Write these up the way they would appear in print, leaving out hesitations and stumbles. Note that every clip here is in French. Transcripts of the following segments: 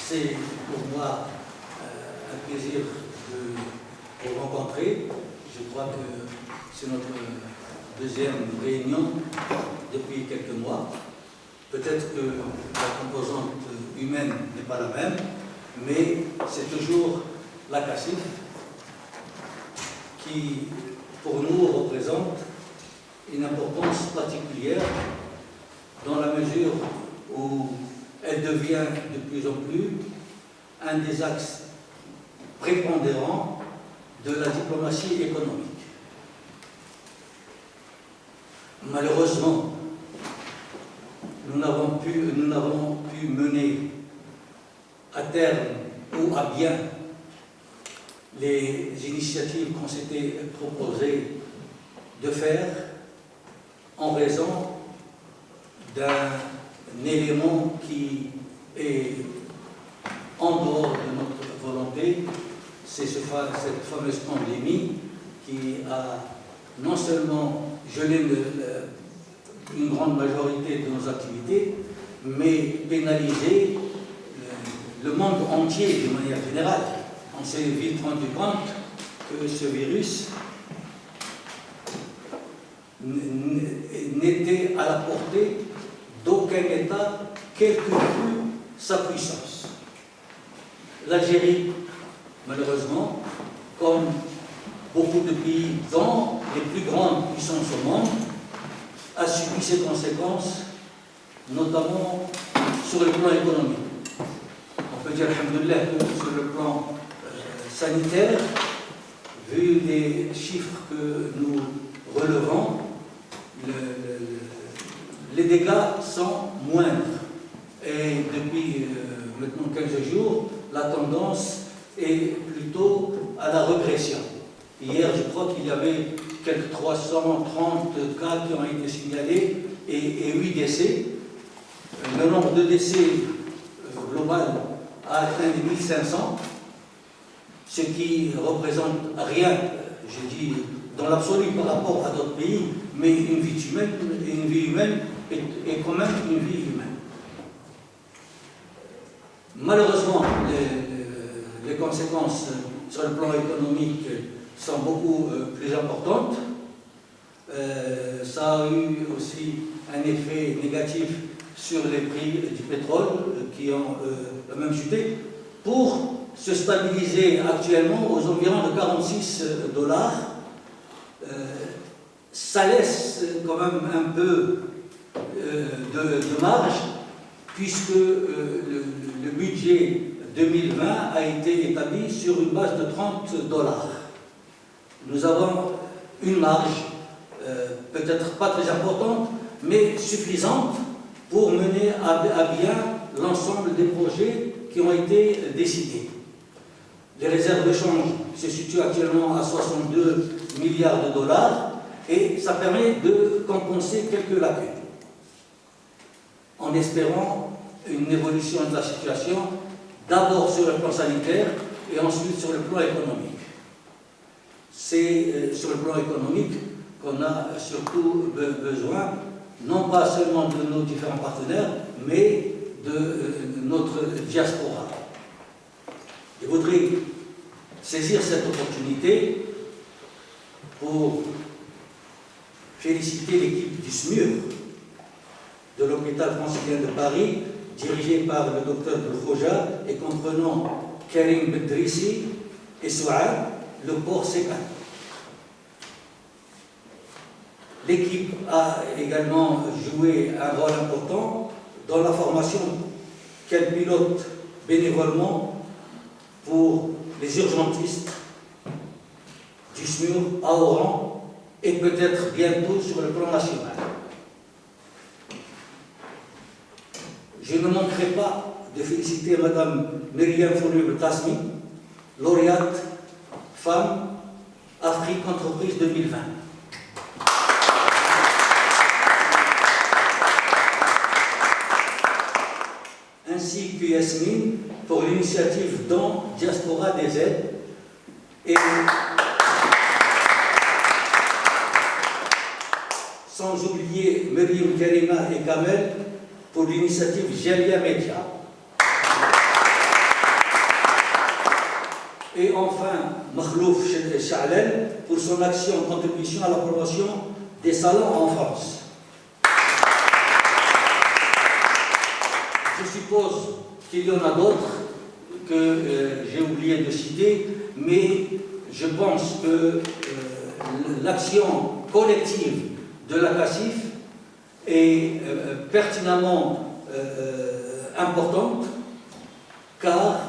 C'est pour moi un plaisir de vous rencontrer. Je crois que c'est notre deuxième réunion depuis quelques mois. Peut-être que la composante humaine n'est pas la même, mais c'est toujours la CACIF qui, pour nous, représente une importance particulière dans la mesure où elle devient de plus en plus un des axes prépondérants de la diplomatie économique. Malheureusement, nous n'avons pu mener à terme ou à bien les initiatives qu'on s'était proposé de faire en raison d'un élément qui est en dehors de notre volonté, c'est cette fameuse pandémie qui a non seulement gelé une grande majorité de nos activités, mais pénalisé le monde entier de manière générale. On s'est vite rendu compte que ce virus n'était à la portée d'aucun État, quelle que fût sa puissance. L'Algérie, malheureusement, comme beaucoup de pays dont les plus grandes puissances au monde, a subi ses conséquences, notamment sur le plan économique. On peut dire, alhamdoulilah, que sur le plan sanitaire, vu les chiffres que nous relevons, les dégâts sont moindres. Et depuis maintenant 15 jours, la tendance est plutôt à la régression. Hier, je crois qu'il y avait quelques 330 cas qui ont été signalés et 8 décès. Le nombre de décès global a atteint les 1500, ce qui représente rien, je dis, dans l'absolu par rapport à d'autres pays, mais une vie humaine est quand même une vie humaine. Malheureusement, les conséquences sur le plan économique sont beaucoup plus importantes. Ça a eu aussi un effet négatif sur les prix du pétrole qui ont la même chuté, pour se stabiliser actuellement aux environs de 46 $. Ça laisse quand même un peu de marge, puisque le budget 2020 a été établi sur une base de 30 $. Nous avons une marge, peut-être pas très importante, mais suffisante pour mener à bien l'ensemble des projets qui ont été décidés. Les réserves de change se situent actuellement à 62 milliards $, et ça permet de compenser quelques lacunes, en espérant une évolution de la situation, d'abord sur le plan sanitaire et ensuite sur le plan économique. C'est sur le plan économique qu'on a surtout besoin, non pas seulement de nos différents partenaires, mais de notre diaspora. Je voudrais saisir cette opportunité pour féliciter l'équipe du SMUR de l'hôpital francilien de Paris, dirigé par le docteur Belkhoja et comprenant Karim Bedrissi et Souad, le port Sécan. L'équipe a également joué un rôle important dans la formation qu'elle pilote bénévolement pour les urgentistes du SMUR à Oran et peut-être bientôt sur le plan national. Je ne manquerai pas de féliciter Mme Myriam Fournier-Belkacemi, lauréate Femme Afrique Entreprise 2020. Ainsi que Yasmine pour l'initiative Don Diaspora des aides et sans oublier Myriam Karima et Kamel pour l'initiative Jalia Media. Et enfin, Makhlouf Cha'lel pour son action en contribution à la promotion des salons en France. Je suppose qu'il y en a d'autres que j'ai oublié de citer, mais je pense que l'action collective de la CACIF est pertinemment importante, car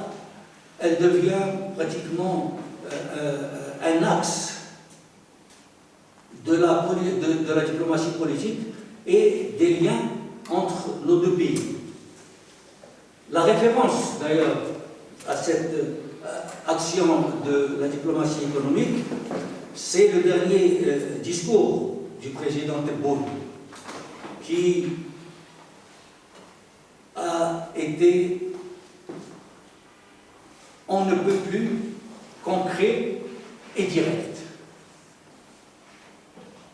elle devient pratiquement un axe de la diplomatie politique et des liens entre nos deux pays. La référence, d'ailleurs, à cette action de la diplomatie économique, c'est le dernier discours du président Tebboune, qui a été, on ne peut plus, concret et direct.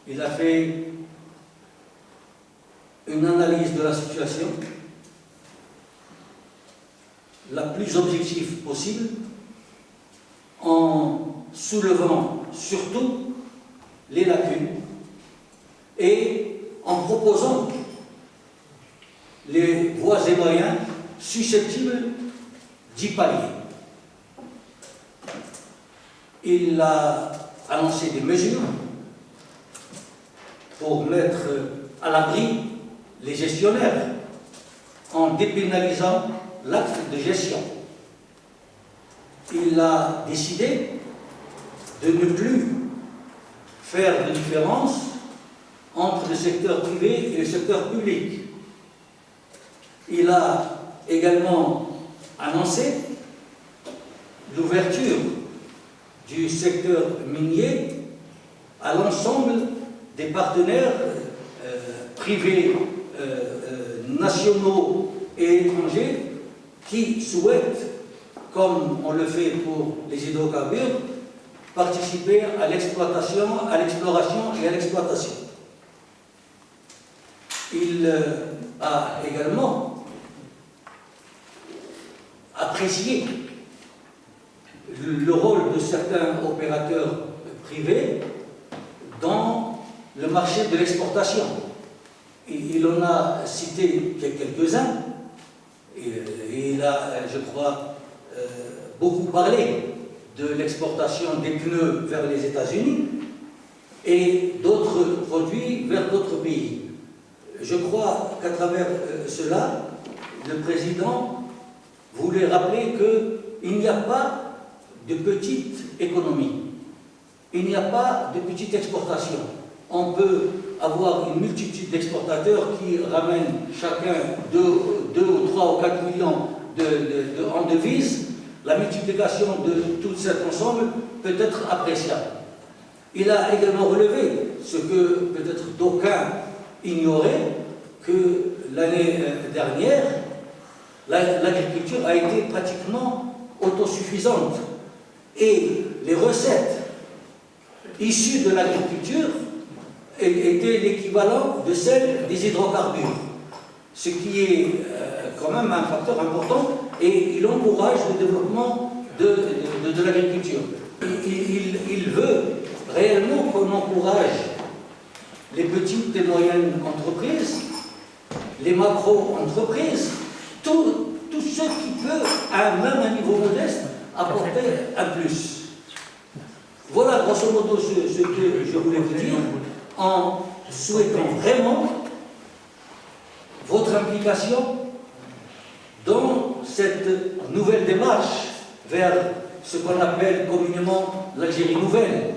Il a fait une analyse de la situation la plus objective possible, en soulevant surtout les lacunes et en proposant les voies et moyens susceptibles d'y pallier. Il a annoncé des mesures pour mettre à l'abri les gestionnaires en dépénalisant l'acte de gestion. Il a décidé de ne plus faire de différence entre le secteur privé et le secteur public. Il a également annoncé l'ouverture du secteur minier à l'ensemble des partenaires privés, nationaux et étrangers qui souhaitent, comme on le fait pour les hydrocarbures, participer à l'exploitation, à l'exploration et à l'exploitation. Il a également apprécié le rôle de certains opérateurs privés dans le marché de l'exportation. Il en a cité quelques-uns. Il a, je crois, beaucoup parlé de l'exportation des pneus vers les États-Unis et d'autres produits vers d'autres pays. Je crois qu'à travers cela, le président voulait rappeler qu'il n'y a pas de petite économie, il n'y a pas de petite exportation. On peut avoir une multitude d'exportateurs qui ramènent chacun 2 ou 3 ou 4 millions en devises. La multiplication de tout cet ensemble peut être appréciable. Il a également relevé ce que peut-être d'aucuns ignoraient, que l'année dernière, l'agriculture a été pratiquement autosuffisante. Et les recettes issues de l'agriculture étaient l'équivalent de celles des hydrocarbures, ce qui est quand même un facteur important, et il encourage le développement de l'agriculture. Il veut réellement qu'on encourage les petites et moyennes entreprises, les macro-entreprises, tous ceux qui peuvent, même à un niveau modeste, apporter un plus. Voilà grosso modo ce que je voulais vous dire, en souhaitant vraiment votre implication dans cette nouvelle démarche vers ce qu'on appelle communément l'Algérie nouvelle.